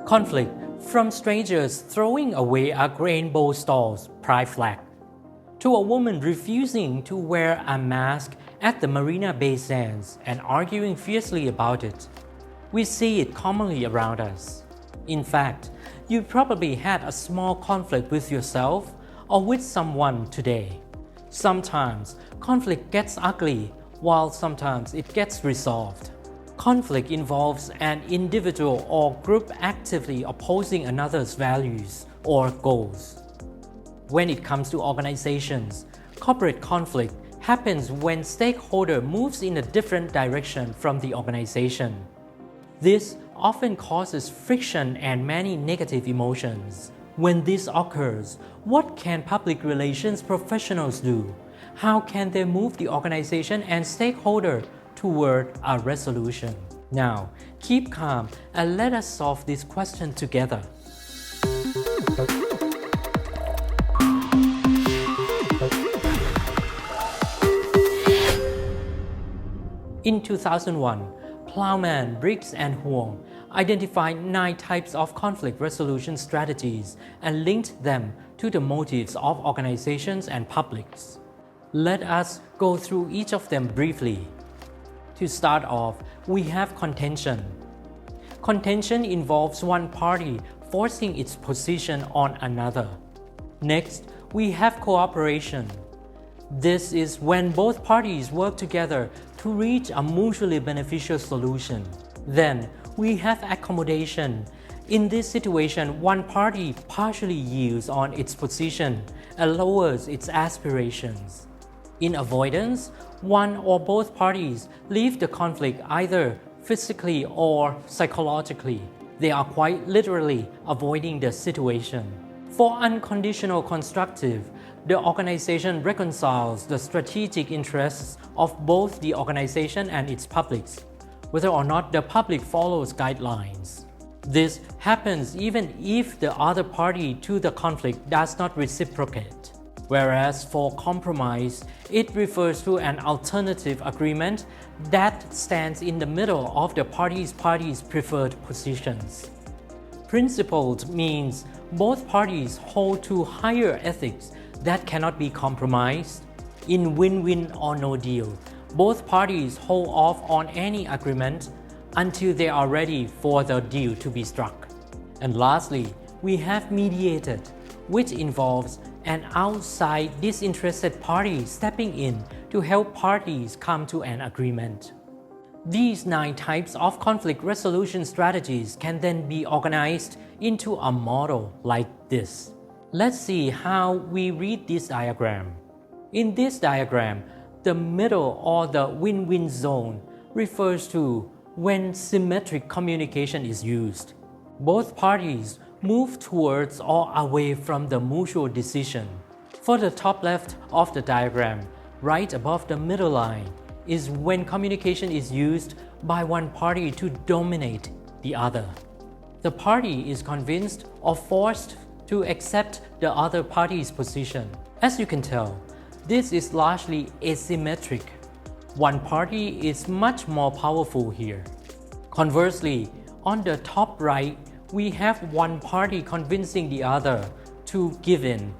Conflict from strangers throwing away a rainbow stars pride flag, to a woman refusing to wear a mask at the Marina Bay Sands and arguing fiercely about it. We see it commonly around us. In fact, you probably had a small conflict with yourself or with someone today. Sometimes conflict gets ugly, while sometimes it gets resolved. Conflict involves an individual or group actively opposing another's values or goals. When it comes to organizations, corporate conflict happens when stakeholder moves in a different direction from the organization. This often causes friction and many negative emotions. When this occurs, what can public relations professionals do? How can they move the organization and stakeholder toward a resolution? Now, keep calm and let us solve this question together. In 2001, Plowman, Briggs, and Huang identified 9 types of conflict resolution strategies and linked them to the motives of organizations and publics. Let us go through each of them briefly. To start off, we have contention. Contention involves one party forcing its position on another. Next, we have cooperation. This is when both parties work together to reach a mutually beneficial solution. Then, we have accommodation. In this situation, one party partially yields on its position and lowers its aspirations. In avoidance, one or both parties leave the conflict either physically or psychologically. They are quite literally avoiding the situation. For unconditional constructive, the organization reconciles the strategic interests of both the organization and its publics, whether or not the public follows guidelines. This happens even if the other party to the conflict does not reciprocate. Whereas for compromise, it refers to an alternative agreement that stands in the middle of the parties' preferred positions. Principled means both parties hold to higher ethics that cannot be compromised. In win-win or no deal, both parties hold off on any agreement until they are ready for the deal to be struck. And lastly, we have mediated, which involves an outside disinterested party stepping in to help parties come to an agreement. These 9 types of conflict resolution strategies can then be organized into a model like this. Let's see how we read this diagram. In this diagram, the middle or the win-win zone refers to when symmetric communication is used. Both parties move towards or away from the mutual decision. For the top left of the diagram, right above the middle line, is when communication is used by one party to dominate the other. The party is convinced or forced to accept the other party's position. As you can tell, this is largely asymmetric. One party is much more powerful here. Conversely, on the top right, we have one party convincing the other to give in.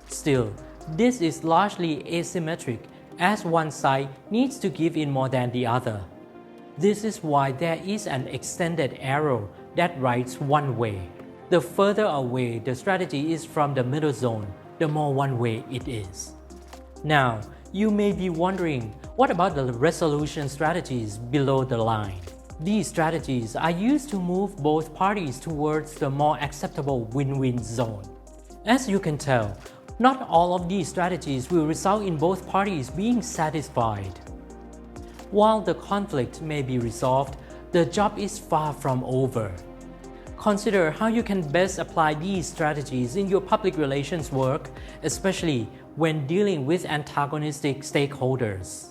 Still, this is largely asymmetric as one side needs to give in more than the other. This is why there is an extended arrow that writes one way. The further away the strategy is from the middle zone, the more one way it is. Now, you may be wondering, what about the resolution strategies below the line? These strategies are used to move both parties towards the more acceptable win-win zone. As you can tell, not all of these strategies will result in both parties being satisfied. While the conflict may be resolved, the job is far from over. Consider how you can best apply these strategies in your public relations work, especially when dealing with antagonistic stakeholders.